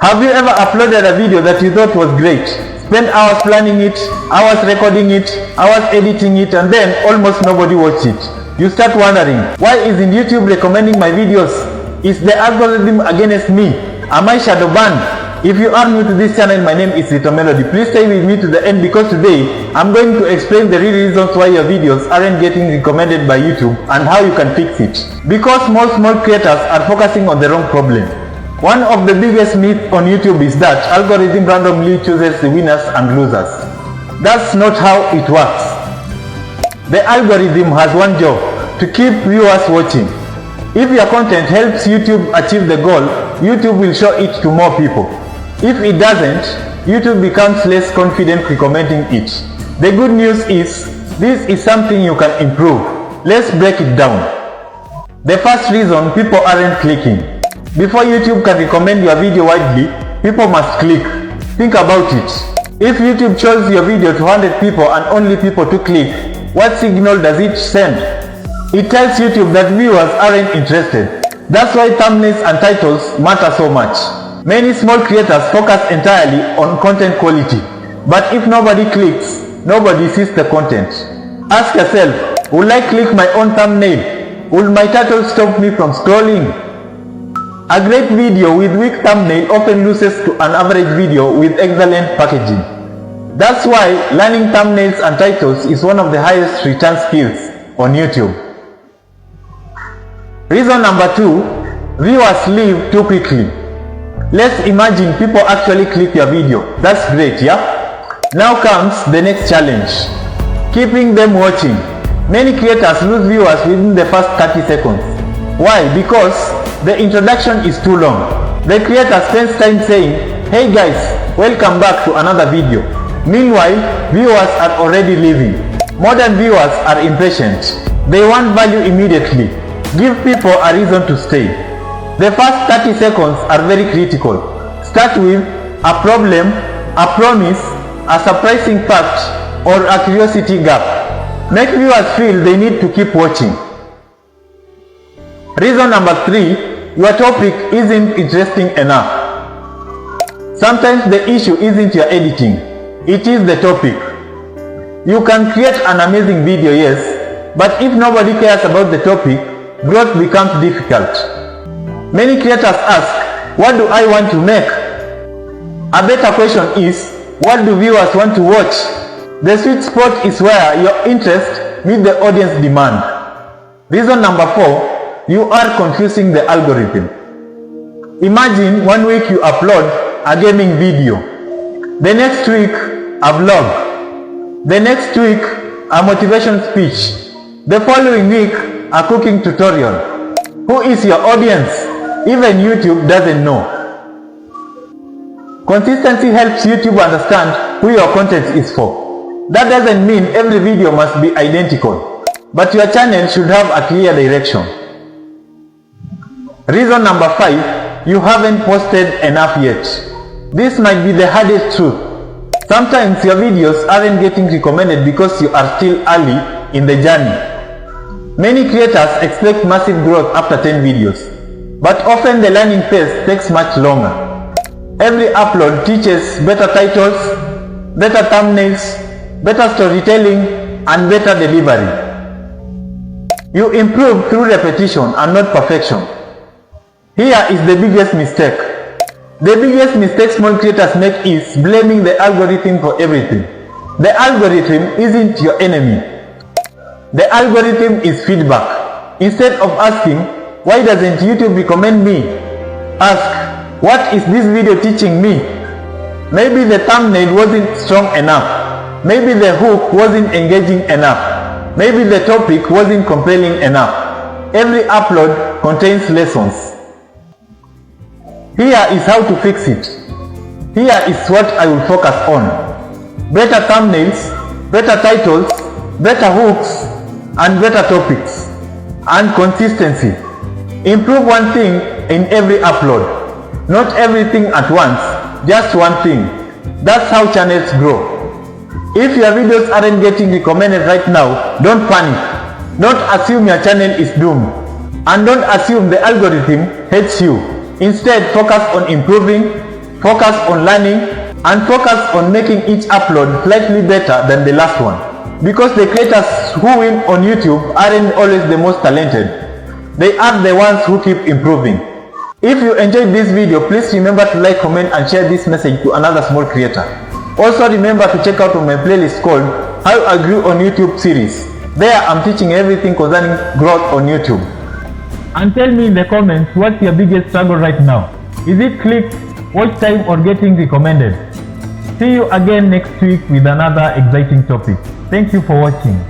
Have you ever uploaded a video that you thought was great? Spent hours planning it, hours recording it, hours editing it, and then almost nobody watched it. You start wondering, why isn't YouTube recommending my videos? Is the algorithm against me? Am I shadow banned? If you are new to this channel, my name is Little Melody. Please stay with me to the end because today I'm going to explain the real reasons why your videos aren't getting recommended by YouTube and how you can fix it. Because most small creators are focusing on the wrong problem. One of the biggest myths on YouTube is that algorithm randomly chooses the winners and losers. That's not how it works. The algorithm has one job: to keep viewers watching. If your content helps YouTube achieve the goal, YouTube will show it to more people. If it doesn't, YouTube becomes less confident recommending it. The good news is, this is something you can improve. Let's break it down. The first reason people aren't clicking. Before YouTube can recommend your video widely, people must click. Think about it. If YouTube shows your video to 100 people and only people to click, what signal does it send? It tells YouTube that viewers aren't interested. That's why thumbnails and titles matter so much. Many small creators focus entirely on content quality. But if nobody clicks, nobody sees the content. Ask yourself, will I click my own thumbnail? Will my title stop me from scrolling? A great video with weak thumbnail often loses to an average video with excellent packaging. That's why learning thumbnails and titles is one of the highest return skills on YouTube. Reason number 2, viewers leave too quickly. Let's imagine people actually click your video. That's great, yeah? Now comes the next challenge: keeping them watching. Many creators lose viewers within the first 30 seconds. Why? Because the introduction is too long. The creator spends time saying, "Hey guys, welcome back to another video." Meanwhile, viewers are already leaving. Modern viewers are impatient. They want value immediately. Give people a reason to stay. The first 30 seconds are very critical. Start with a problem, a promise, a surprising fact, or a curiosity gap. Make viewers feel they need to keep watching. Reason number 3, your topic isn't interesting enough. Sometimes the issue isn't your editing, it is the topic. You can create an amazing video, yes, but if nobody cares about the topic, growth becomes difficult. Many creators ask, what do I want to make? A better question is, what do viewers want to watch? The sweet spot is where your interest meets the audience demand. Reason number 4, you are confusing the algorithm. Imagine one week you upload a gaming video, the next week a vlog, the next week a motivation speech, the following week a cooking tutorial. Who is your audience? Even YouTube doesn't know. Consistency helps YouTube understand who your content is for. That doesn't mean every video must be identical, but your channel should have a clear direction. Reason number 5, you haven't posted enough yet. This might be the hardest truth. Sometimes your videos aren't getting recommended because you are still early in the journey. Many creators expect massive growth after 10 videos, but often the learning phase takes much longer. Every upload teaches better titles, better thumbnails, better storytelling, and better delivery. You improve through repetition and not perfection. Here is the biggest mistake. The biggest mistake small creators make is blaming the algorithm for everything. The algorithm isn't your enemy. The algorithm is feedback. Instead of asking, why doesn't YouTube recommend me? Ask, what is this video teaching me? Maybe the thumbnail wasn't strong enough. Maybe the hook wasn't engaging enough. Maybe the topic wasn't compelling enough. Every upload contains lessons. Here is how to fix it. Here is what I will focus on. Better thumbnails, better titles, better hooks, and better topics. And consistency. Improve one thing in every upload. Not everything at once, just one thing. That's how channels grow. If your videos aren't getting recommended right now, don't panic. Don't assume your channel is doomed. And don't assume the algorithm hates you. Instead, focus on improving, focus on learning, and focus on making each upload slightly better than the last one. Because the creators who win on YouTube aren't always the most talented. They are the ones who keep improving. If you enjoyed this video, please remember to like, comment and share this message to another small creator. Also remember to check out my playlist called How I Grew on YouTube series. There I'm teaching everything concerning growth on YouTube. And tell me in the comments, what's your biggest struggle right now? Is it clicks, watch time or getting recommended? See you again next week with another exciting topic. Thank you for watching.